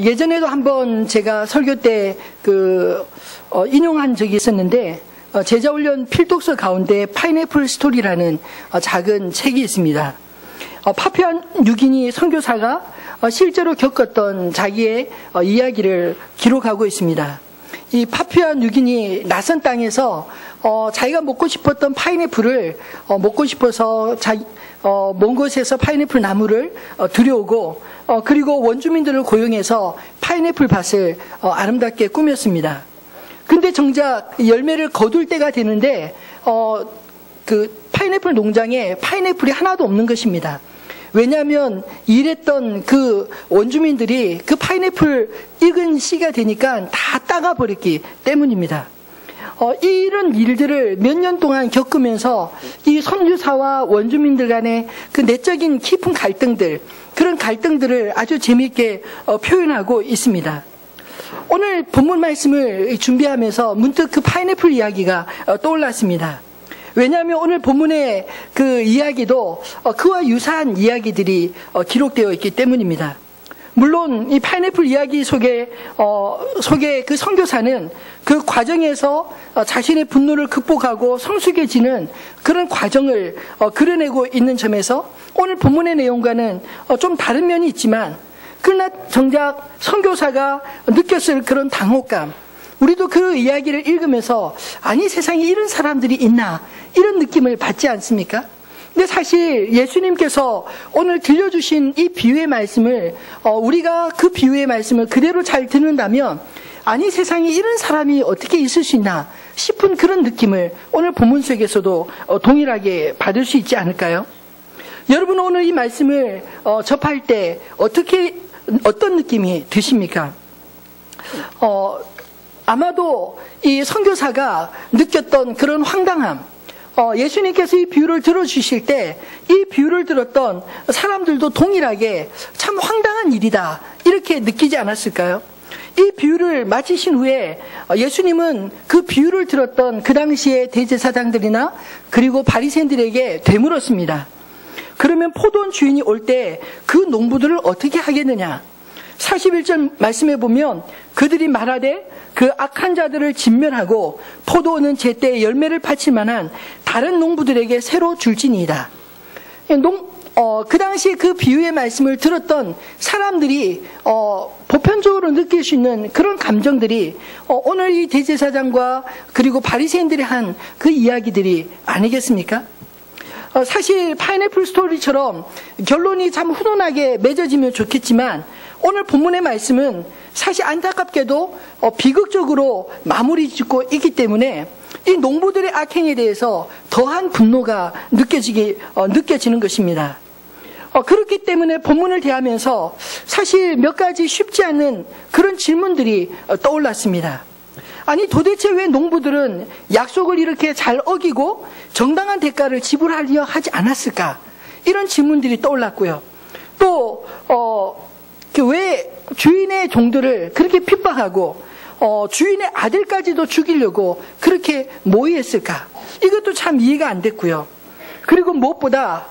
예전에도 한번 제가 설교 때 인용한 적이 있었는데, 제자훈련 필독서 가운데 파인애플 스토리라는 작은 책이 있습니다. 파푸아 뉴기니 선교사가 실제로 겪었던 자기의 이야기를 기록하고 있습니다. 이 파푸아 뉴기니 낯선 땅에서 자기가 먹고 싶었던 파인애플을 먹고 싶어서 먼 곳에서 파인애플 나무를 들여오고 그리고 원주민들을 고용해서 파인애플 밭을 아름답게 꾸몄습니다. 근데 정작 열매를 거둘 때가 되는데 그 파인애플 농장에 파인애플이 하나도 없는 것입니다. 왜냐하면 일했던 그 원주민들이 그 파인애플 익은 씨가 되니까 다 따가버렸기 때문입니다. 이런 일들을 몇 년 동안 겪으면서 이 선교사와 원주민들 간의 그 내적인 깊은 갈등들, 그런 갈등들을 아주 재미있게 표현하고 있습니다. 오늘 본문 말씀을 준비하면서 문득 그 파인애플 이야기가 떠올랐습니다. 왜냐하면 오늘 본문의 그 이야기도 그와 유사한 이야기들이 기록되어 있기 때문입니다. 물론 이 파인애플 이야기 속에 그 선교사는 그 과정에서 자신의 분노를 극복하고 성숙해지는 그런 과정을 그려내고 있는 점에서 오늘 본문의 내용과는 좀 다른 면이 있지만, 그러나 정작 선교사가 느꼈을 그런 당혹감, 우리도 그 이야기를 읽으면서 아니 세상에 이런 사람들이 있나, 이런 느낌을 받지 않습니까? 근데 사실 예수님께서 오늘 들려주신 이 비유의 말씀을 우리가 그 비유의 말씀을 그대로 잘 듣는다면 아니 세상에 이런 사람이 어떻게 있을 수 있나 싶은 그런 느낌을 오늘 본문 속에서도 동일하게 받을 수 있지 않을까요? 여러분 오늘 이 말씀을 접할 때 어떤 느낌이 드십니까? 아마도 이 선교사가 느꼈던 그런 황당함, 예수님께서 이 비유를 들어주실 때 이 비유를 들었던 사람들도 동일하게 참 황당한 일이다 이렇게 느끼지 않았을까요? 이 비유를 마치신 후에 예수님은 그 비유를 들었던 그 당시의 대제사장들이나 그리고 바리새인들에게 되물었습니다. 그러면 포도원 주인이 올 때 그 농부들을 어떻게 하겠느냐? 41절 말씀해 보면 그들이 말하되 그 악한 자들을 진멸하고 포도원은 제때 열매를 바칠 만한 다른 농부들에게 새로 줄지니이다. 그 당시 그 비유의 말씀을 들었던 사람들이 보편적으로 느낄 수 있는 그런 감정들이 오늘 이 대제사장과 그리고 바리새인들이 한 그 이야기들이 아니겠습니까? 사실 파인애플 스토리처럼 결론이 참 훈훈하게 맺어지면 좋겠지만 오늘 본문의 말씀은 사실 안타깝게도 비극적으로 마무리 짓고 있기 때문에 이 농부들의 악행에 대해서 더한 분노가 느껴지는 것입니다. 그렇기 때문에 본문을 대하면서 사실 몇 가지 쉽지 않은 그런 질문들이 떠올랐습니다. 아니 도대체 왜 농부들은 약속을 이렇게 잘 어기고 정당한 대가를 지불하려 하지 않았을까? 이런 질문들이 떠올랐고요. 또 왜 주인의 종들을 그렇게 핍박하고 주인의 아들까지도 죽이려고 그렇게 모의했을까? 이것도 참 이해가 안 됐고요. 그리고 무엇보다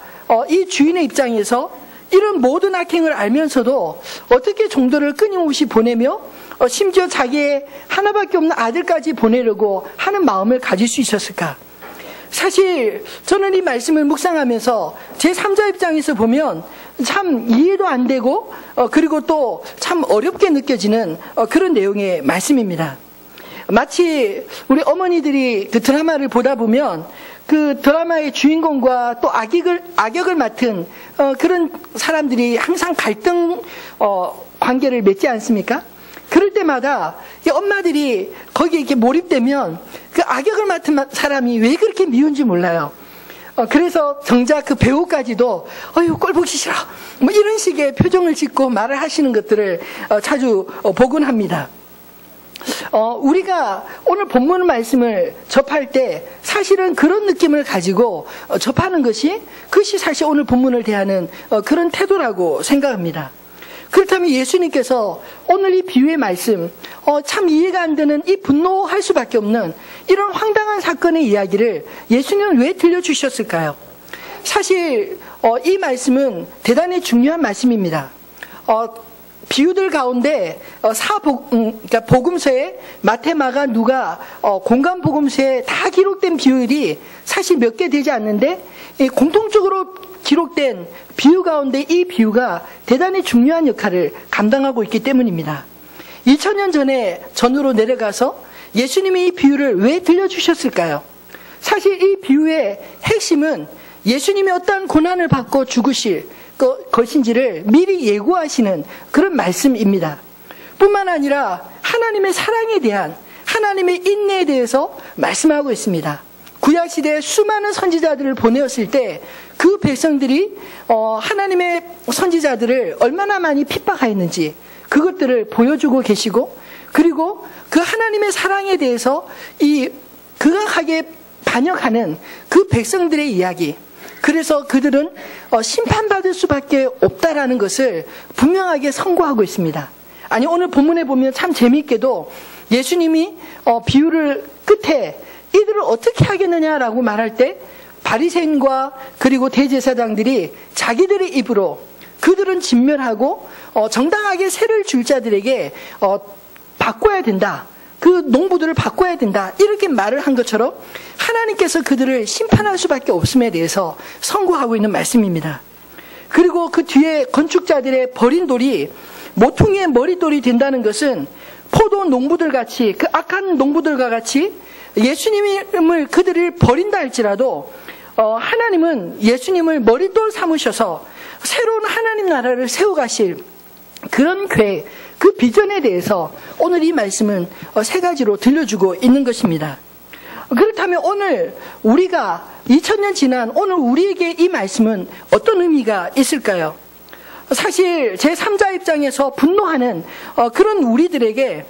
이 주인의 입장에서 이런 모든 악행을 알면서도 어떻게 종들을 끊임없이 보내며 심지어 자기의 하나밖에 없는 아들까지 보내려고 하는 마음을 가질 수 있었을까? 사실 저는 이 말씀을 묵상하면서 제3자 입장에서 보면 참 이해도 안 되고 그리고 또 참 어렵게 느껴지는 그런 내용의 말씀입니다. 마치 우리 어머니들이 그 드라마를 보다 보면 그 드라마의 주인공과 또 악역을 맡은 그런 사람들이 항상 갈등 관계를 맺지 않습니까? 그럴 때마다 이 엄마들이 거기에 이렇게 몰입되면 그 악역을 맡은 사람이 왜 그렇게 미운지 몰라요. 그래서 정작 그 배우까지도 꼴 보기 싫어 뭐 이런 식의 표정을 짓고 말을 하시는 것들을 자주 보곤 합니다. 우리가 오늘 본문 말씀을 접할 때 사실은 그런 느낌을 가지고 접하는 것이 사실 오늘 본문을 대하는 그런 태도라고 생각합니다. 그렇다면 예수님께서 오늘 이 비유의 말씀, 참 이해가 안 되는 이 분노할 수밖에 없는 이런 황당한 사건의 이야기를 예수님은 왜 들려주셨을까요? 사실 이 말씀은 대단히 중요한 말씀입니다. 비유들 가운데 그러니까 복음서에 마태, 마가, 누가 공간 복음서에 다 기록된 비유들이 사실 몇 개 되지 않는데 공통적으로 기록된 비유 가운데 이 비유가 대단히 중요한 역할을 감당하고 있기 때문입니다. 2000년 전으로 내려가서 예수님이 이 비유를 왜 들려주셨을까요? 사실 이 비유의 핵심은 예수님이 어떠한 고난을 받고 죽으실 것인지를 미리 예고하시는 그런 말씀입니다. 뿐만 아니라 하나님의 사랑에 대한, 하나님의 인내에 대해서 말씀하고 있습니다. 구약시대에 수많은 선지자들을 보내었을 때 그 백성들이 하나님의 선지자들을 얼마나 많이 핍박하였는지 그것들을 보여주고 계시고, 그리고 그 하나님의 사랑에 대해서 극악하게 반역하는 그 백성들의 이야기, 그래서 그들은 심판받을 수밖에 없다라는 것을 분명하게 선고하고 있습니다. 아니, 오늘 본문에 보면 참 재미있게도 예수님이 비유를 끝에 이들을 어떻게 하겠느냐라고 말할 때 바리새인과 그리고 대제사장들이 자기들의 입으로 그들은 진멸하고 정당하게 세를 줄 자들에게 바꿔야 된다, 그 농부들을 바꿔야 된다, 이렇게 말을 한 것처럼 하나님께서 그들을 심판할 수밖에 없음에 대해서 선고하고 있는 말씀입니다. 그리고 그 뒤에 건축자들의 버린 돌이 모퉁이의 머릿돌이 된다는 것은 포도 농부들 같이, 그 악한 농부들과 같이 예수님을 그들을 버린다 할지라도 하나님은 예수님을 머릿돌 삼으셔서 새로운 하나님 나라를 세워가실 그런 계획, 그 비전에 대해서 오늘 이 말씀은 세 가지로 들려주고 있는 것입니다. 그렇다면 오늘 우리가 2000년 지난 오늘 우리에게 이 말씀은 어떤 의미가 있을까요? 사실 제3자 입장에서 분노하는 그런 우리들에게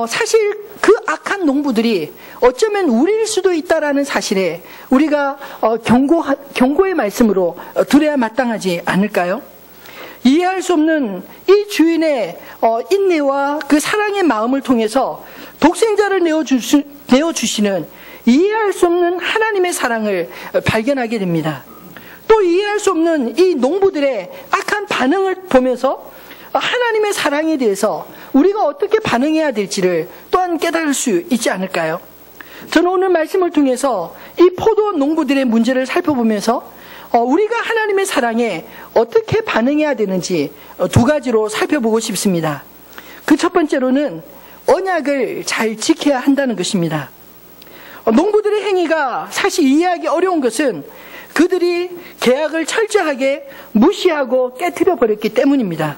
사실 그 악한 농부들이 어쩌면 우리일 수도 있다라는 사실에 우리가 경고의 말씀으로 들어야 마땅하지 않을까요? 이해할 수 없는 이 주인의 인내와 그 사랑의 마음을 통해서 독생자를 내어주시는 이해할 수 없는 하나님의 사랑을 발견하게 됩니다. 또 이해할 수 없는 이 농부들의 악한 반응을 보면서 하나님의 사랑에 대해서 우리가 어떻게 반응해야 될지를 또한 깨달을 수 있지 않을까요? 저는 오늘 말씀을 통해서 이 포도 농부들의 문제를 살펴보면서 우리가 하나님의 사랑에 어떻게 반응해야 되는지 두 가지로 살펴보고 싶습니다. 그 첫 번째로는 언약을 잘 지켜야 한다는 것입니다. 농부들의 행위가 사실 이해하기 어려운 것은 그들이 계약을 철저하게 무시하고 깨트려 버렸기 때문입니다.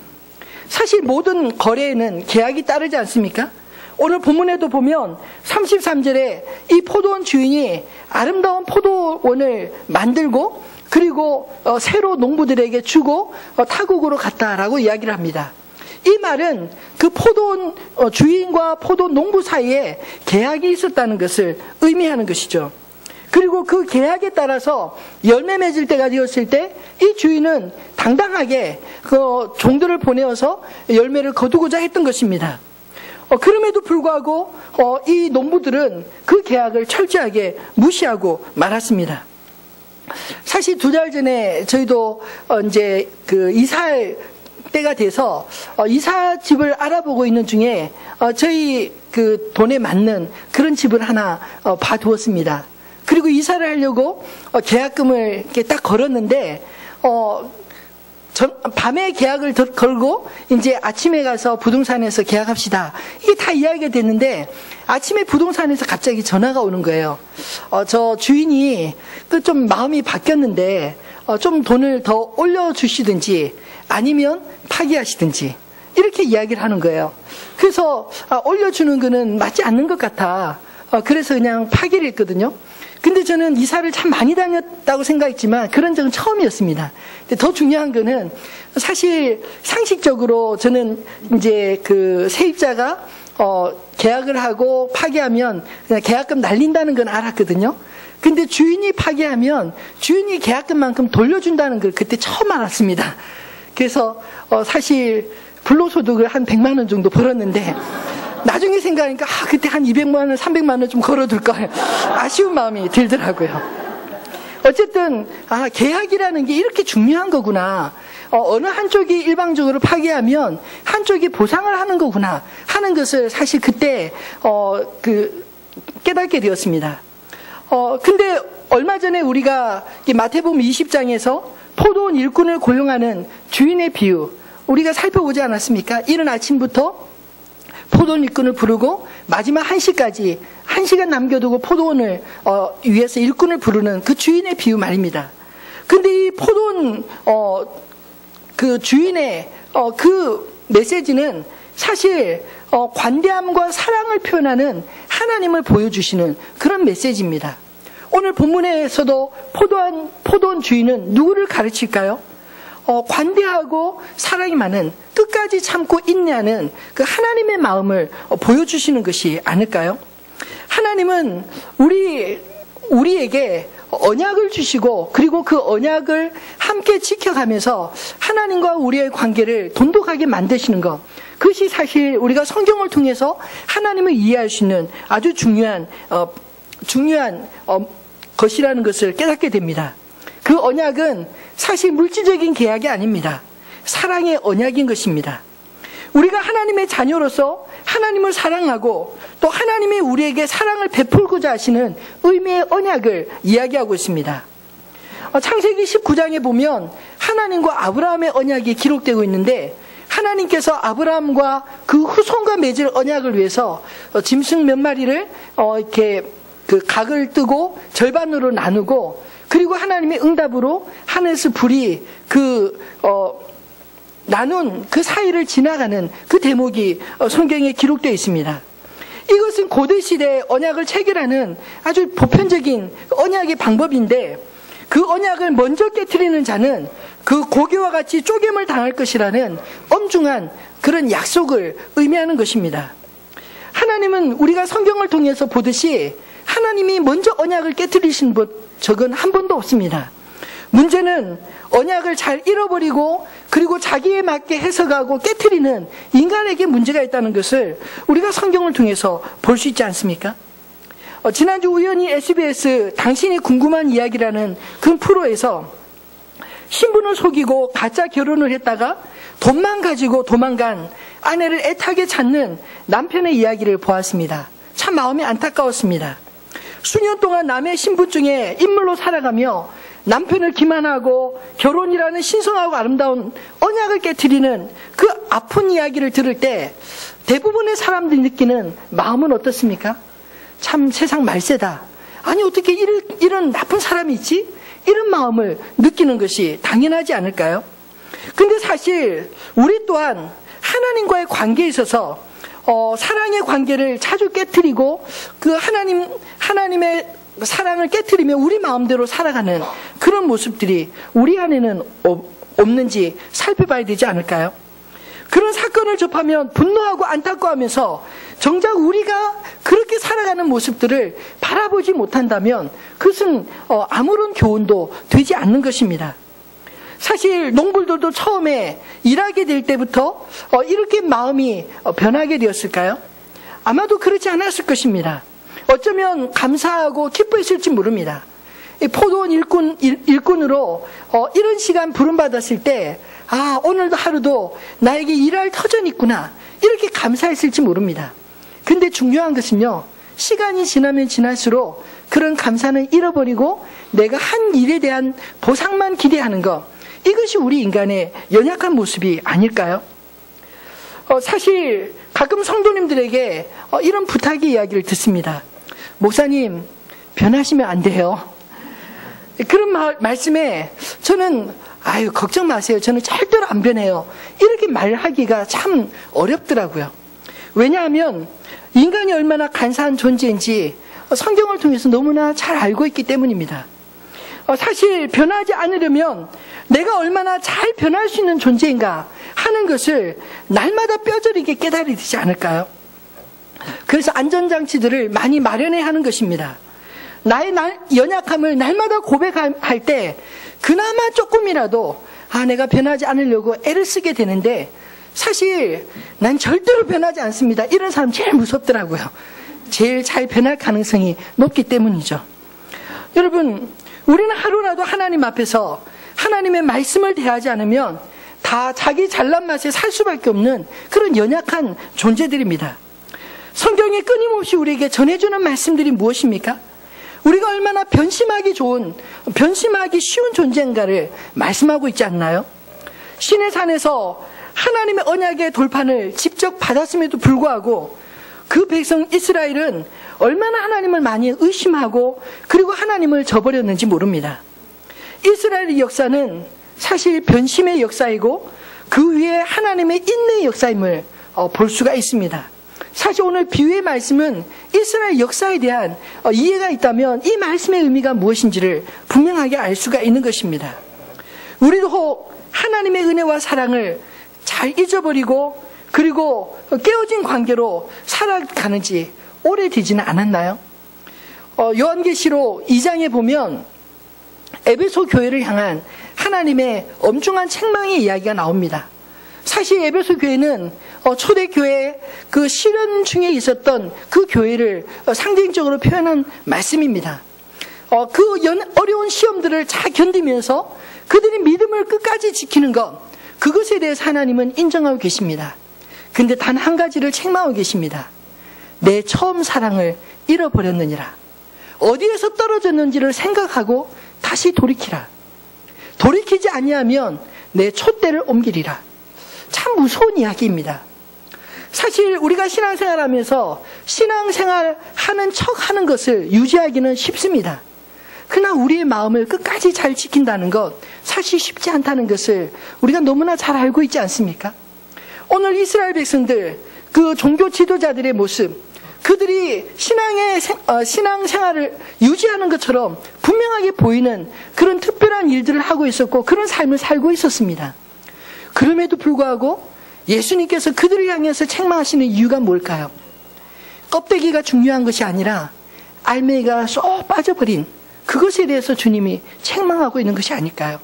사실 모든 거래에는 계약이 따르지 않습니까? 오늘 본문에도 보면 33절에 이 포도원 주인이 아름다운 포도원을 만들고 그리고 새로 농부들에게 주고 타국으로 갔다라고 이야기를 합니다. 이 말은 그 포도원 주인과 포도 농부 사이에 계약이 있었다는 것을 의미하는 것이죠. 그리고 그 계약에 따라서 열매 맺을 때가 되었을 때 이 주인은 당당하게 그 종들을 보내어서 열매를 거두고자 했던 것입니다. 그럼에도 불구하고 이 농부들은 그 계약을 철저하게 무시하고 말았습니다. 사실 2달 전에 저희도 이제 그 이사할 때가 돼서 이사집을 알아보고 있는 중에 저희 그 돈에 맞는 그런 집을 하나 봐두었습니다. 그리고 이사를 하려고 계약금을 이렇게 딱 걸었는데 밤에 계약을 걸고 이제 아침에 가서 부동산에서 계약합시다, 이게 다 이야기가 됐는데 아침에 부동산에서 갑자기 전화가 오는 거예요. 저 주인이 좀 마음이 바뀌었는데 좀 돈을 더 올려주시든지 아니면 파기하시든지 이렇게 이야기를 하는 거예요. 그래서 올려주는 거는 맞지 않는 것 같아. 그래서 그냥 파기를 했거든요. 근데 저는 이사를 참 많이 다녔다고 생각했지만 그런 적은 처음이었습니다. 근데 더 중요한 거는 사실 상식적으로 저는 이제 그 세입자가 계약을 하고 파기하면 그냥 계약금 날린다는 건 알았거든요. 근데 주인이 파기하면 주인이 계약금만큼 돌려준다는 걸 그때 처음 알았습니다. 그래서 사실 불로소득을 한 100만 원 정도 벌었는데 나중에 생각하니까 그때 한 200만 원, 300만 원 좀 걸어둘 걸 아쉬운 마음이 들더라고요. 어쨌든 계약이라는 게 이렇게 중요한 거구나. 어느 한쪽이 일방적으로 파기하면 한쪽이 보상을 하는 거구나 하는 것을 사실 그때 깨닫게 되었습니다. 근데 얼마 전에 우리가 마태복음 20장에서 포도원 일꾼을 고용하는 주인의 비유 우리가 살펴보지 않았습니까? 이른 아침부터 포도원 일꾼을 부르고 마지막 1시까지 1시간 남겨두고 포도원을 위해서 일꾼을 부르는 그 주인의 비유 말입니다. 근데 이 포도원 그 주인의 그 메시지는 사실 관대함과 사랑을 표현하는 하나님을 보여주시는 그런 메시지입니다. 오늘 본문에서도 포도원 주인은 누구를 가르칠까요? 관대하고 사랑이 많은 끝까지 참고 인내하는 그 하나님의 마음을 보여주시는 것이 아닐까요? 하나님은 우리에게 언약을 주시고 그리고 그 언약을 함께 지켜가면서 하나님과 우리의 관계를 돈독하게 만드시는 것, 그것이 사실 우리가 성경을 통해서 하나님을 이해할 수 있는 아주 중요한 것이라는 것을 깨닫게 됩니다. 그 언약은 사실 물질적인 계약이 아닙니다. 사랑의 언약인 것입니다. 우리가 하나님의 자녀로서 하나님을 사랑하고 또 하나님이 우리에게 사랑을 베풀고자 하시는 의미의 언약을 이야기하고 있습니다. 창세기 19장에 보면 하나님과 아브라함의 언약이 기록되고 있는데 하나님께서 아브라함과 그 후손과 맺을 언약을 위해서 짐승 몇 마리를 이렇게 그 각을 뜨고 절반으로 나누고 그리고 하나님의 응답으로 하늘에서 불이 나눈 그 사이를 지나가는 그 대목이 성경에 기록되어 있습니다. 이것은 고대시대에 언약을 체결하는 아주 보편적인 언약의 방법인데 그 언약을 먼저 깨트리는 자는 그 고기와 같이 쪼개물 당할 것이라는 엄중한 그런 약속을 의미하는 것입니다. 하나님은 우리가 성경을 통해서 보듯이 하나님이 먼저 언약을 깨트리신 적은 한 번도 없습니다. 문제는 언약을 잘 잃어버리고 그리고 자기에 맞게 해석하고 깨트리는 인간에게 문제가 있다는 것을 우리가 성경을 통해서 볼 수 있지 않습니까? 지난주 우연히 SBS 당신이 궁금한 이야기라는 그 프로에서 신부를 속이고 가짜 결혼을 했다가 돈만 가지고 도망간 아내를 애타게 찾는 남편의 이야기를 보았습니다. 참 마음이 안타까웠습니다. 수년 동안 남의 신분증에 인물로 살아가며 남편을 기만하고 결혼이라는 신성하고 아름다운 언약을 깨트리는 그 아픈 이야기를 들을 때 대부분의 사람들이 느끼는 마음은 어떻습니까? 참 세상 말세다. 아니 어떻게 이런 나쁜 사람이 있지? 이런 마음을 느끼는 것이 당연하지 않을까요? 근데 사실 우리 또한 하나님과의 관계에 있어서 사랑의 관계를 자주 깨트리고 그 하나님의 사랑을 깨트리며 우리 마음대로 살아가는 그런 모습들이 우리 안에는 없는지 살펴봐야 되지 않을까요? 그런 사건을 접하면 분노하고 안타까워하면서 정작 우리가 그렇게 살아가는 모습들을 바라보지 못한다면 그것은 아무런 교훈도 되지 않는 것입니다. 사실 농부들도 처음에 일하게 될 때부터 이렇게 마음이 변하게 되었을까요? 아마도 그렇지 않았을 것입니다. 어쩌면 감사하고 기뻐했을지 모릅니다. 포도원 일꾼으로 이런 시간 부름받았을 때 오늘도 하루도 나에게 일할 터전이 있구나 이렇게 감사했을지 모릅니다. 근데 중요한 것은요, 시간이 지나면 지날수록 그런 감사는 잃어버리고 내가 한 일에 대한 보상만 기대하는 것, 이것이 우리 인간의 연약한 모습이 아닐까요? 사실 가끔 성도님들에게 이런 부탁의 이야기를 듣습니다. 목사님, 변하시면 안 돼요. 그런 말씀에 저는 걱정 마세요. 저는 절대로 안 변해요. 이렇게 말하기가 참 어렵더라고요. 왜냐하면 인간이 얼마나 간사한 존재인지 성경을 통해서 너무나 잘 알고 있기 때문입니다. 사실 변하지 않으려면 내가 얼마나 잘 변할 수 있는 존재인가 하는 것을 날마다 뼈저리게 깨달아야 되지 않을까요? 그래서 안전장치들을 많이 마련해야 하는 것입니다. 나의 연약함을 날마다 고백할 때 그나마 조금이라도 내가 변하지 않으려고 애를 쓰게 되는데 사실 난 절대로 변하지 않습니다. 이런 사람 제일 무섭더라고요. 제일 잘 변할 가능성이 높기 때문이죠. 여러분, 우리는 하루라도 하나님 앞에서 하나님의 말씀을 대하지 않으면 다 자기 잘난 맛에 살 수밖에 없는 그런 연약한 존재들입니다. 성경이 끊임없이 우리에게 전해주는 말씀들이 무엇입니까? 우리가 얼마나 변심하기 쉬운 존재인가를 말씀하고 있지 않나요? 신의 산에서 하나님의 언약의 돌판을 직접 받았음에도 불구하고 그 백성 이스라엘은 얼마나 하나님을 많이 의심하고 그리고 하나님을 저버렸는지 모릅니다. 이스라엘의 역사는 사실 변심의 역사이고 그 위에 하나님의 인내의 역사임을 볼 수가 있습니다. 사실 오늘 비유의 말씀은 이스라엘 역사에 대한 이해가 있다면 이 말씀의 의미가 무엇인지를 분명하게 알 수가 있는 것입니다. 우리도 혹 하나님의 은혜와 사랑을 잘 잊어버리고 그리고 깨어진 관계로 살아가는지 오래되지는 않았나요? 요한계시록 2장에 보면 에베소 교회를 향한 하나님의 엄중한 책망의 이야기가 나옵니다. 사실 에베소 교회는 초대교회 그 시련 중에 있었던 그 교회를 상징적으로 표현한 말씀입니다. 그 어려운 시험들을 잘 견디면서 그들이 믿음을 끝까지 지키는 것, 그것에 대해서 하나님은 인정하고 계십니다. 근데 단 한 가지를 책망하고 계십니다. 내 처음 사랑을 잃어버렸느니라. 어디에서 떨어졌는지를 생각하고 다시 돌이키라. 돌이키지 아니하면 내 촛대를 옮기리라. 참 무서운 이야기입니다. 사실 우리가 신앙생활하면서 신앙생활 하는 척 하는 것을 유지하기는 쉽습니다. 그러나 우리의 마음을 끝까지 잘 지킨다는 것 사실 쉽지 않다는 것을 우리가 너무나 잘 알고 있지 않습니까? 오늘 이스라엘 백성들, 그 종교 지도자들의 모습, 그들이 신앙생활을 유지하는 것처럼 분명하게 보이는 그런 특별한 일들을 하고 있었고 그런 삶을 살고 있었습니다. 그럼에도 불구하고 예수님께서 그들을 향해서 책망하시는 이유가 뭘까요? 껍데기가 중요한 것이 아니라 알맹이가 쏙 빠져버린 그것에 대해서 주님이 책망하고 있는 것이 아닐까요?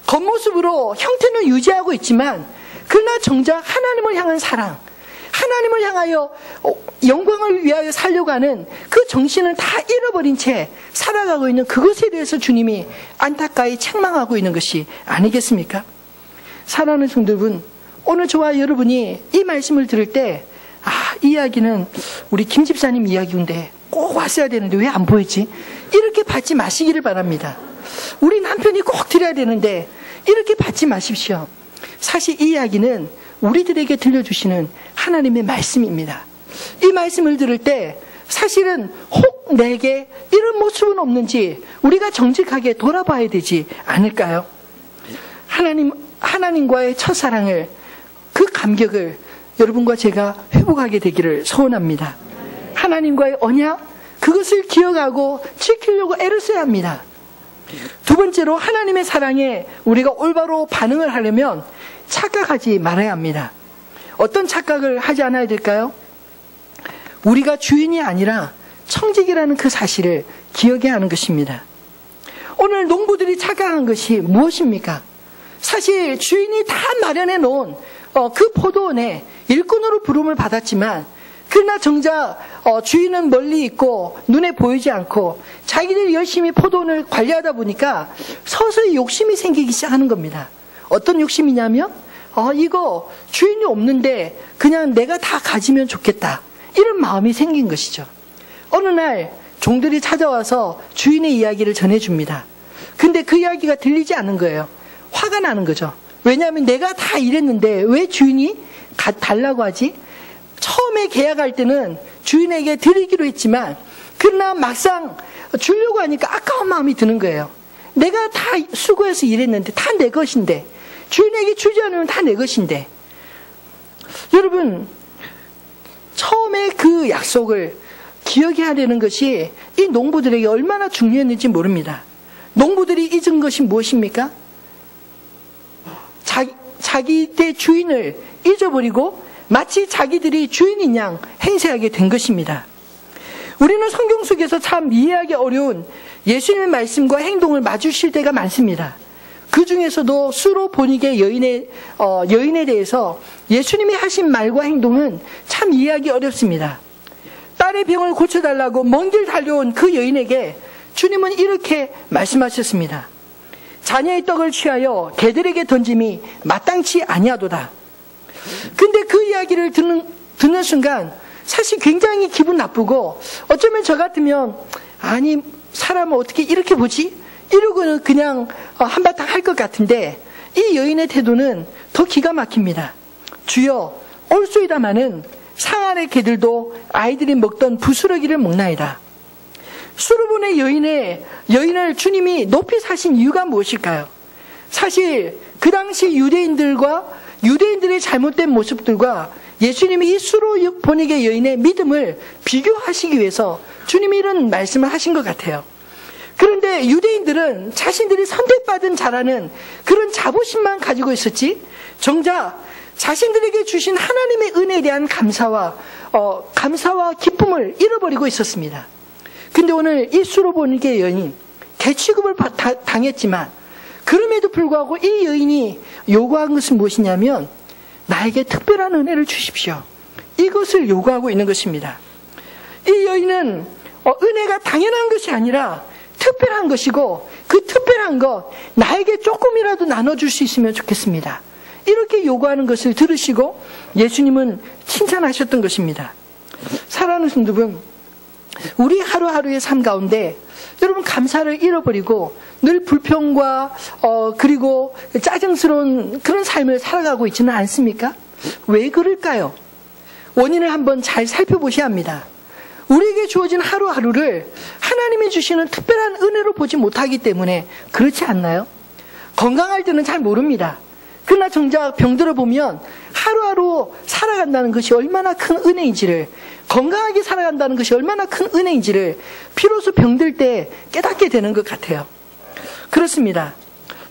겉모습으로 형태는 유지하고 있지만 그러나 정작 하나님을 향한 사랑, 하나님을 향하여 영광을 위하여 살려고 하는 그 정신을 다 잃어버린 채 살아가고 있는 그것에 대해서 주님이 안타까이 책망하고 있는 것이 아니겠습니까? 사랑하는 성도분, 오늘 저와 여러분이 이 말씀을 들을 때 이 이야기는 우리 김 집사님 이야기인데 꼭 왔어야 되는데 왜 안 보였지? 이렇게 받지 마시기를 바랍니다. 우리 남편이 꼭 드려야 되는데 이렇게 받지 마십시오. 사실 이 이야기는 우리들에게 들려주시는 하나님의 말씀입니다. 이 말씀을 들을 때 사실은 혹 내게 이런 모습은 없는지 우리가 정직하게 돌아봐야 되지 않을까요? 하나님과의 첫사랑을, 그 감격을 여러분과 제가 회복하게 되기를 소원합니다. 하나님과의 언약, 그것을 기억하고 지키려고 애를 써야 합니다. 두 번째로 하나님의 사랑에 우리가 올바로 반응을 하려면 착각하지 말아야 합니다. 어떤 착각을 하지 않아야 될까요? 우리가 주인이 아니라 청직이라는 그 사실을 기억해야 하는 것입니다. 오늘 농부들이 착각한 것이 무엇입니까? 사실 주인이 다 마련해 놓은 그 포도원에 일꾼으로 부름을 받았지만 그러나 정작 주인은 멀리 있고 눈에 보이지 않고 자기들이 열심히 포도원을 관리하다 보니까 서서히 욕심이 생기기 시작하는 겁니다. 어떤 욕심이냐면 이거 주인이 없는데 그냥 내가 다 가지면 좋겠다, 이런 마음이 생긴 것이죠. 어느 날 종들이 찾아와서 주인의 이야기를 전해줍니다. 근데 그 이야기가 들리지 않는 거예요. 화가 나는 거죠. 왜냐하면 내가 다 일했는데 왜 주인이 달라고 하지? 처음에 계약할 때는 주인에게 드리기로 했지만 그러나 막상 주려고 하니까 아까운 마음이 드는 거예요. 내가 다 수고해서 일했는데 다 내 것인데, 주인에게 주지 않으면 다 내 것인데. 여러분, 처음에 그 약속을 기억해야 되는 것이 이 농부들에게 얼마나 중요했는지 모릅니다. 농부들이 잊은 것이 무엇입니까? 자기의 주인을 잊어버리고 마치 자기들이 주인인 양 행세하게 된 것입니다. 우리는 성경 속에서 참 이해하기 어려운 예수님의 말씀과 행동을 마주칠 때가 많습니다. 그 중에서도 수로보니게 여인에 대해서 예수님이 하신 말과 행동은 참 이해하기 어렵습니다. 딸의 병을 고쳐달라고 먼 길 달려온 그 여인에게 주님은 이렇게 말씀하셨습니다. 자녀의 떡을 취하여 개들에게 던짐이 마땅치 아니하도다. 근데 그 이야기를 듣는 순간 사실 굉장히 기분 나쁘고, 어쩌면 저 같으면 아니 사람은 어떻게 이렇게 보지? 이러고는 그냥 한바탕 할 것 같은데, 이 여인의 태도는 더 기가 막힙니다. 주여, 올소이다마는 상아의 개들도 아이들이 먹던 부스러기를 먹나이다. 수르본의 여인을 주님이 높이 사신 이유가 무엇일까요? 사실 그 당시 유대인들의 잘못된 모습들과 예수님이 이 수르본의 여인의 믿음을 비교하시기 위해서 주님이 이런 말씀을 하신 것 같아요. 그런데 유대인들은 자신들이 선택받은 자라는 그런 자부심만 가지고 있었지, 정작 자신들에게 주신 하나님의 은혜에 대한 감사와 기쁨을 잃어버리고 있었습니다. 근데 오늘 이 수르본의 여인이 개 취급을 당했지만, 그럼에도 불구하고 이 여인이 요구한 것은 무엇이냐면, 나에게 특별한 은혜를 주십시오. 이것을 요구하고 있는 것입니다. 이 여인은 은혜가 당연한 것이 아니라 특별한 것이고, 그 특별한 것 나에게 조금이라도 나눠줄 수 있으면 좋겠습니다. 이렇게 요구하는 것을 들으시고 예수님은 칭찬하셨던 것입니다. 사랑하는 성도 여러분, 우리 하루하루의 삶 가운데 여러분 감사를 잃어버리고 늘 불평과 그리고 짜증스러운 그런 삶을 살아가고 있지는 않습니까? 왜 그럴까요? 원인을 한번 잘 살펴보셔야 합니다. 우리에게 주어진 하루하루를 하나님이 주시는 특별한 은혜로 보지 못하기 때문에 그렇지 않나요? 건강할 때는 잘 모릅니다. 그러나 정작 병들어 보면 하루하루 살아간다는 것이 얼마나 큰 은혜인지를, 건강하게 살아간다는 것이 얼마나 큰 은혜인지를 비로소 병들 때 깨닫게 되는 것 같아요. 그렇습니다.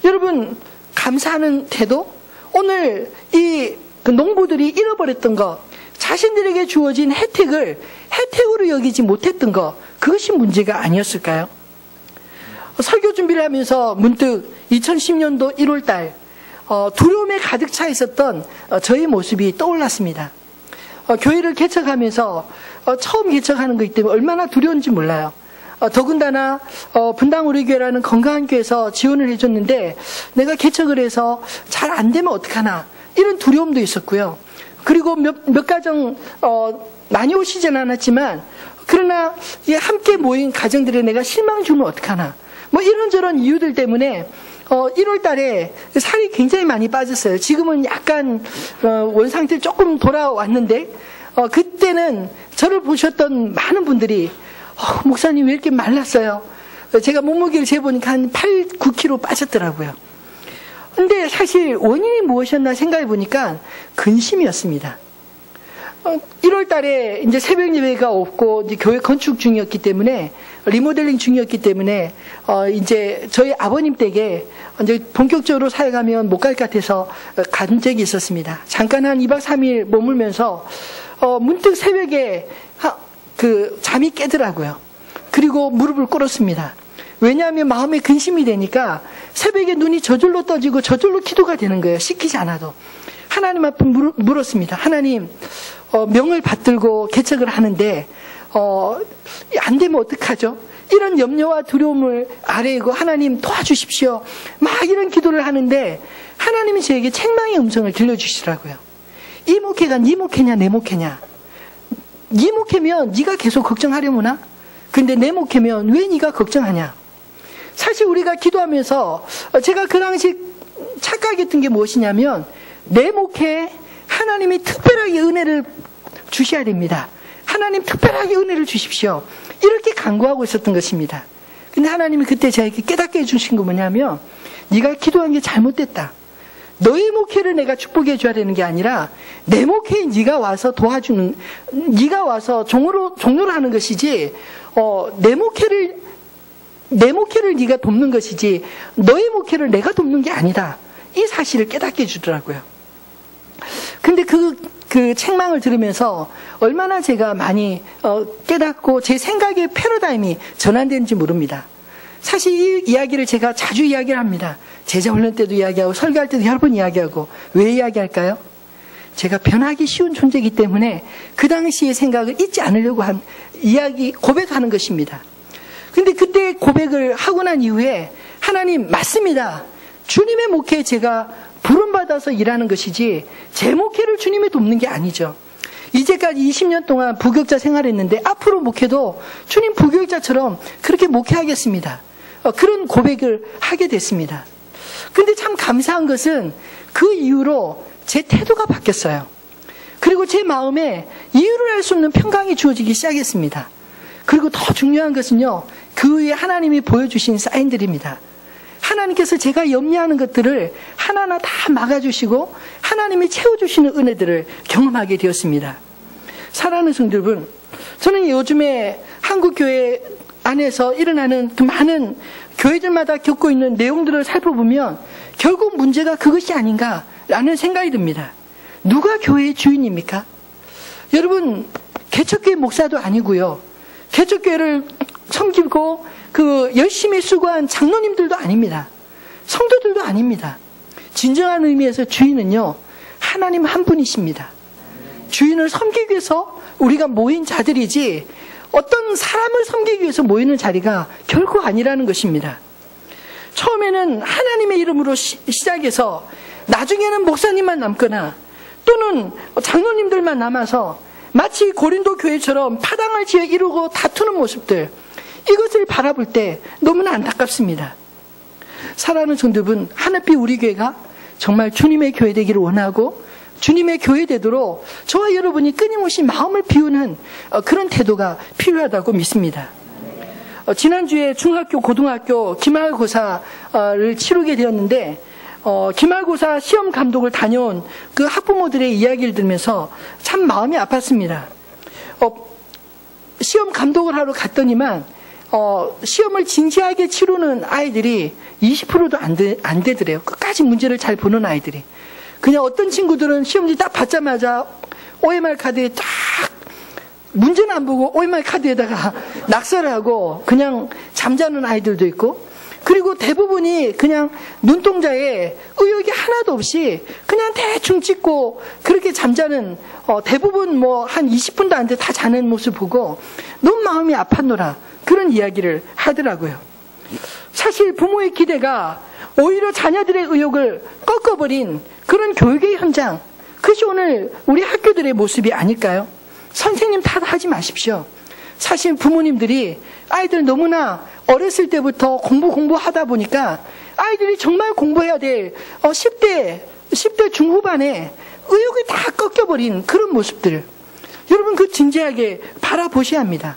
여러분, 감사하는 태도, 오늘 이 농부들이 잃어버렸던 것, 자신들에게 주어진 혜택으로 여기지 못했던 것, 그것이 문제가 아니었을까요? 설교 준비를 하면서 문득 2010년도 1월달 두려움에 가득 차 있었던 저의 모습이 떠올랐습니다. 교회를 개척하면서 처음 개척하는 거기 때문에 얼마나 두려운지 몰라요. 더군다나 분당 우리교회라는 건강한 교회에서 지원을 해줬는데 내가 개척을 해서 잘 안 되면 어떡하나, 이런 두려움도 있었고요. 그리고 몇 가정 많이 오시지는 않았지만, 그러나 함께 모인 가정들에 내가 실망 주면 어떡하나, 뭐 이런저런 이유들 때문에 1월 달에 살이 굉장히 많이 빠졌어요. 지금은 약간 원상태 조금 돌아왔는데, 그때는 저를 보셨던 많은 분들이 목사님 왜 이렇게 말랐어요? 제가 몸무게를 재보니까 한 8, 9kg 빠졌더라고요. 근데 사실 원인이 무엇이었나 생각해 보니까 근심이었습니다. 1월 달에 이제 새벽 예배가 없고 이제 교회 건축 중이었기 때문에, 리모델링 중이었기 때문에 이제 저희 아버님 댁에 이제 본격적으로 사역하면 못 갈 것 같아서 간 적이 있었습니다. 잠깐 한 2박 3일 머물면서 문득 새벽에 잠이 깨더라고요. 그리고 무릎을 꿇었습니다. 왜냐하면 마음에 근심이 되니까 새벽에 눈이 저절로 떠지고 저절로 기도가 되는 거예요. 시키지 않아도. 하나님 앞에 물었습니다. 하나님, 명을 받들고 개척을 하는데 안 되면 어떡하죠? 이런 염려와 두려움을 아래이고 하나님 도와주십시오. 막 이런 기도를 하는데 하나님이 저에게 책망의 음성을 들려주시더라고요. 이 목회가 네 목회냐 내 목회냐? 네 목회면 네가 계속 걱정하려무나? 근데 내 목회면 왜 네가 걱정하냐? 사실 우리가 기도하면서 제가 그 당시 착각했던 게 무엇이냐면, 내 목회에 하나님이 특별하게 은혜를 주셔야 됩니다. 하나님 특별하게 은혜를 주십시오. 이렇게 간구하고 있었던 것입니다. 근데 하나님이 그때 저에게 깨닫게 해주신 거 뭐냐면, 네가 기도한 게 잘못됐다. 너의 목회를 내가 축복해 줘야 되는 게 아니라 내 목회에 네가 와서 도와주는, 네가 와서 종로로 하는 것이지, 내 목회를 네가 돕는 것이지 너의 목회를 내가 돕는 게 아니다. 이 사실을 깨닫게 해주더라고요. 근데 그 책망을 들으면서 얼마나 제가 많이 깨닫고 제 생각의 패러다임이 전환되는지 모릅니다. 사실 이 이야기를 제가 자주 이야기를 합니다. 제자 훈련 때도 이야기하고 설교할 때도 여러 번 이야기하고. 왜 이야기할까요? 제가 변하기 쉬운 존재이기 때문에 그 당시의 생각을 잊지 않으려고 한 이야기, 고백하는 것입니다. 근데 그때 고백을 하고 난 이후에 하나님 맞습니다. 주님의 목회에 제가 부름받아서 일하는 것이지 제 목회를 주님이 돕는 게 아니죠. 이제까지 20년 동안 부교육자 생활했는데 앞으로 목회도 주님 부교육자처럼 그렇게 목회하겠습니다. 그런 고백을 하게 됐습니다. 근데 참 감사한 것은 그 이후로 제 태도가 바뀌었어요. 그리고 제 마음에 이유를 알 수 없는 평강이 주어지기 시작했습니다. 그리고 더 중요한 것은요, 그 위에 하나님이 보여주신 사인들입니다. 하나님께서 제가 염려하는 것들을 하나하나 다 막아주시고 하나님이 채워주시는 은혜들을 경험하게 되었습니다. 사랑하는 성도 여러분, 저는 요즘에 한국교회 안에서 일어나는 그 많은 교회들마다 겪고 있는 내용들을 살펴보면 결국 문제가 그것이 아닌가라는 생각이 듭니다. 누가 교회의 주인입니까? 여러분, 개척교회 목사도 아니고요, 개척교회를 섬기고 열심히 수고한 장로님들도 아닙니다. 성도들도 아닙니다. 진정한 의미에서 주인은요, 하나님 한 분이십니다. 주인을 섬기기 위해서 우리가 모인 자들이지 어떤 사람을 섬기기 위해서 모이는 자리가 결코 아니라는 것입니다. 처음에는 하나님의 이름으로 시작해서 나중에는 목사님만 남거나 또는 장로님들만 남아서 마치 고린도 교회처럼 파당을 지어 이루고 다투는 모습들, 이것을 바라볼 때 너무나 안타깝습니다. 사랑하는 성도분, 하늘빛 우리 교회가 정말 주님의 교회 되기를 원하고 주님의 교회 되도록 저와 여러분이 끊임없이 마음을 비우는 그런 태도가 필요하다고 믿습니다. 지난주에 중학교, 고등학교 기말고사를 치르게 되었는데 기말고사 시험 감독을 다녀온 그 학부모들의 이야기를 들으면서 참 마음이 아팠습니다. 시험 감독을 하러 갔더니만 시험을 진지하게 치르는 아이들이 20%도 안 되더래요. 끝까지 문제를 잘 보는 아이들이. 그냥 어떤 친구들은 시험지 딱 받자마자 OMR 카드에 딱 문제는 안 보고 OMR 카드에다가 낙서를 하고 그냥 잠자는 아이들도 있고, 그리고 대부분이 그냥 눈동자에 의욕이 하나도 없이 그냥 대충 찍고 그렇게 잠자는, 대부분 한 20분도 안 돼 다 자는 모습 보고 너무 마음이 아팠노라, 그런 이야기를 하더라고요. 사실 부모의 기대가 오히려 자녀들의 의욕을 꺾어버린 그런 교육의 현장, 그것이 오늘 우리 학교들의 모습이 아닐까요? 선생님 탓하지 마십시오. 사실 부모님들이 아이들 너무나 어렸을 때부터 공부하다 보니까 아이들이 정말 공부해야 될 10대 중후반에 의욕이 다 꺾여버린 그런 모습들, 여러분 그 진지하게 바라보셔야 합니다.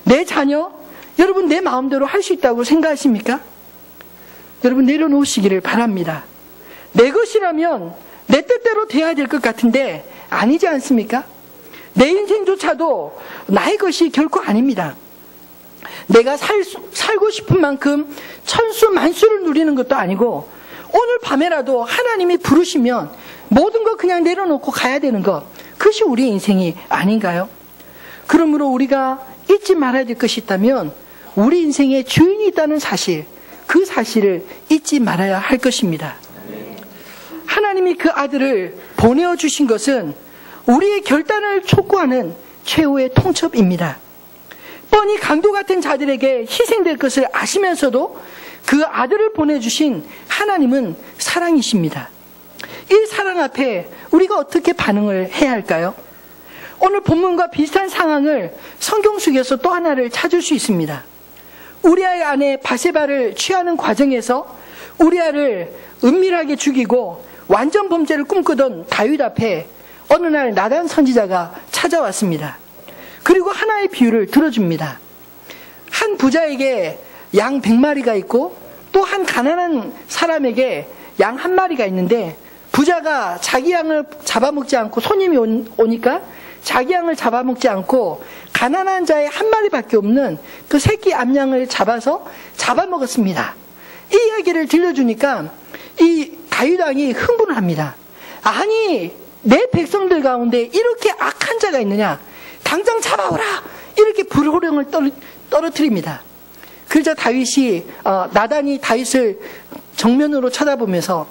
내 자녀, 여러분 내 마음대로 할 수 있다고 생각하십니까? 여러분 내려놓으시기를 바랍니다. 내 것이라면 내 뜻대로 돼야 될 것 같은데 아니지 않습니까? 내 인생조차도 나의 것이 결코 아닙니다. 내가 살고 싶은 만큼 천수 만수를 누리는 것도 아니고 오늘 밤에라도 하나님이 부르시면 모든 거 그냥 내려놓고 가야 되는 것, 그것이 우리 인생이 아닌가요? 그러므로 우리가 잊지 말아야 될 것이 있다면 우리 인생에 주인이 있다는 사실, 그 사실을 잊지 말아야 할 것입니다. 하나님이 그 아들을 보내어 주신 것은 우리의 결단을 촉구하는 최후의 통첩입니다. 뻔히 강도 같은 자들에게 희생될 것을 아시면서도 그 아들을 보내주신 하나님은 사랑이십니다. 이 사랑 앞에 우리가 어떻게 반응을 해야 할까요? 오늘 본문과 비슷한 상황을 성경 속에서 또 하나를 찾을 수 있습니다. 우리아의 아내 바세바를 취하는 과정에서 우리아를 은밀하게 죽이고 완전 범죄를 꿈꾸던 다윗 앞에 어느 날 나단 선지자가 찾아왔습니다. 그리고 하나의 비유를 들어줍니다. 한 부자에게 양 100마리가 있고 또 한 가난한 사람에게 양 1마리가 있는데, 부자가 자기 양을 잡아먹지 않고 손님이 오니까 자기 양을 잡아먹지 않고 가난한 자의 1마리밖에 없는 그 새끼 암양을 잡아먹었습니다. 이 이야기를 들려주니까 이 다윗 왕이 흥분을 합니다. 아니, 내 백성들 가운데 이렇게 악한 자가 있느냐, 당장 잡아오라, 이렇게 불호령을 떨어뜨립니다. 그러자 나단이 다윗을 정면으로 쳐다보면서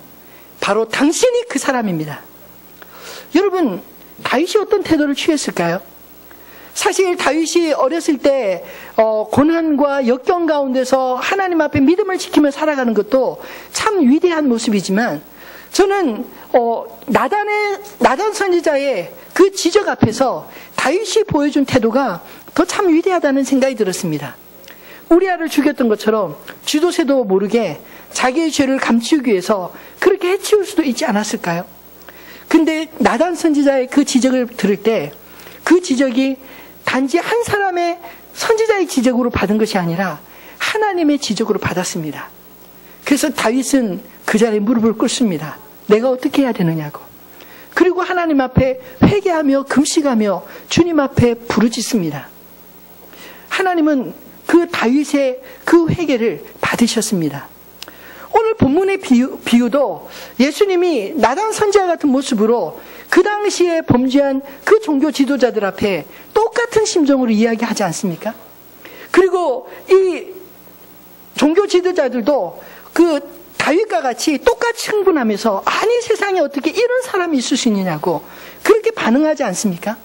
바로 당신이 그 사람입니다. 여러분, 다윗이 어떤 태도를 취했을까요? 사실 다윗이 어렸을 때 고난과 역경 가운데서 하나님 앞에 믿음을 지키며 살아가는 것도 참 위대한 모습이지만, 저는 나단 선지자의 그 지적 앞에서 다윗이 보여준 태도가 더 참 위대하다는 생각이 들었습니다. 우리아를 죽였던 것처럼 쥐도 새도 모르게 자기의 죄를 감추기 위해서 그렇게 해치울 수도 있지 않았을까요? 근데 나단 선지자의 그 지적을 들을 때 그 지적이 단지 한 사람의 선지자의 지적으로 받은 것이 아니라 하나님의 지적으로 받았습니다. 그래서 다윗은 그 자리에 무릎을 꿇습니다. 내가 어떻게 해야 되느냐고. 그리고 하나님 앞에 회개하며 금식하며 주님 앞에 부르짖습니다. 하나님은 그 다윗의 그 회개를 받으셨습니다. 오늘 본문의 비유도 예수님이 나단 선지자 같은 모습으로 그 당시에 범죄한 그 종교 지도자들 앞에 똑같은 심정으로 이야기하지 않습니까? 그리고 이 종교 지도자들도 그 다윗과 같이 똑같이 흥분하면서 아니 세상에 어떻게 이런 사람이 있을 수 있느냐고 그렇게 반응하지 않습니까?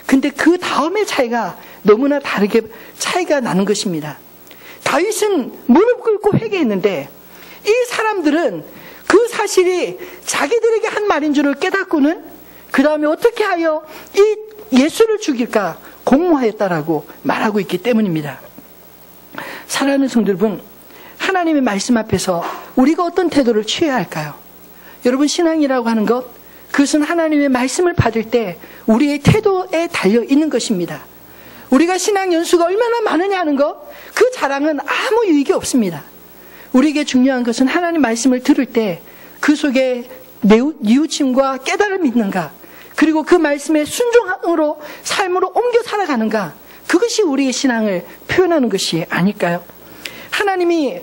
근데 그 다음의 차이가 너무나 다르게 차이가 나는 것입니다. 다윗은 무릎 꿇고 회개했는데 이 사람들은 그 사실이 자기들에게 한 말인 줄을 깨닫고는 그 다음에 어떻게 하여 이 예수를 죽일까 공모하였다라고 말하고 있기 때문입니다. 사랑하는 성도 여러분, 하나님의 말씀 앞에서 우리가 어떤 태도를 취해야 할까요? 여러분, 신앙이라고 하는 것, 그것은 하나님의 말씀을 받을 때 우리의 태도에 달려 있는 것입니다. 우리가 신앙 연수가 얼마나 많으냐 하는 것, 그 자랑은 아무 유익이 없습니다. 우리에게 중요한 것은 하나님 말씀을 들을 때 그 속에 뉘우침과 깨달음이 있는가, 그리고 그 말씀의 순종으로 삶으로 옮겨 살아가는가, 그것이 우리의 신앙을 표현하는 것이 아닐까요? 하나님이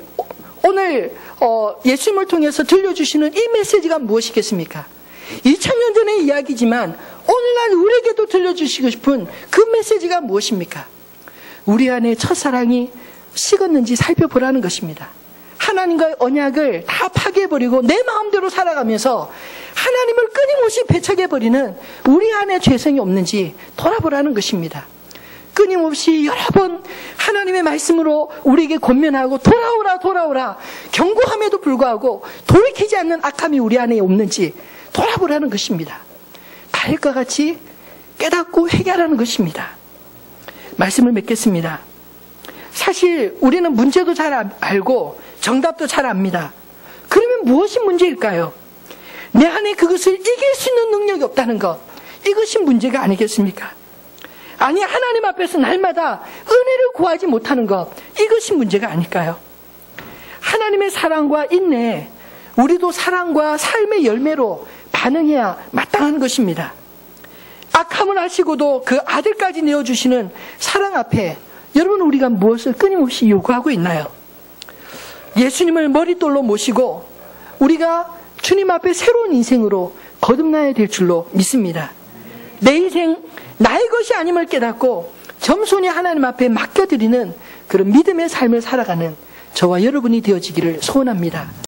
오늘 예수님을 통해서 들려주시는 이 메시지가 무엇이겠습니까? 2000년 전의 이야기지만 오늘날 우리에게도 들려주시고 싶은 그 메시지가 무엇입니까? 우리 안에 첫사랑이 식었는지 살펴보라는 것입니다. 하나님과의 언약을 다 파괴해버리고 내 마음대로 살아가면서 하나님을 끊임없이 배척해버리는 우리 안에 죄성이 없는지 돌아보라는 것입니다. 끊임없이 여러 번 하나님의 말씀으로 우리에게 권면하고 돌아오라 경고함에도 불구하고 돌이키지 않는 악함이 우리 안에 없는지 돌아보라는 것입니다. 다윗과 같이 깨닫고 회개하라는 것입니다. 말씀을 맺겠습니다. 사실 우리는 문제도 잘 알고 정답도 잘 압니다. 그러면 무엇이 문제일까요? 내 안에 그것을 이길 수 있는 능력이 없다는 것, 이것이 문제가 아니겠습니까? 아니, 하나님 앞에서 날마다 은혜를 구하지 못하는 것, 이것이 문제가 아닐까요? 하나님의 사랑과 인내, 우리도 사랑과 삶의 열매로 반응해야 마땅한 것입니다. 악함을 하시고도 그 아들까지 내어주시는 사랑 앞에 여러분, 우리가 무엇을 끊임없이 요구하고 있나요? 예수님을 머릿돌로 모시고 우리가 주님 앞에 새로운 인생으로 거듭나야 될 줄로 믿습니다. 내 인생 나의 것이 아님을 깨닫고 겸손히 하나님 앞에 맡겨드리는 그런 믿음의 삶을 살아가는 저와 여러분이 되어지기를 소원합니다.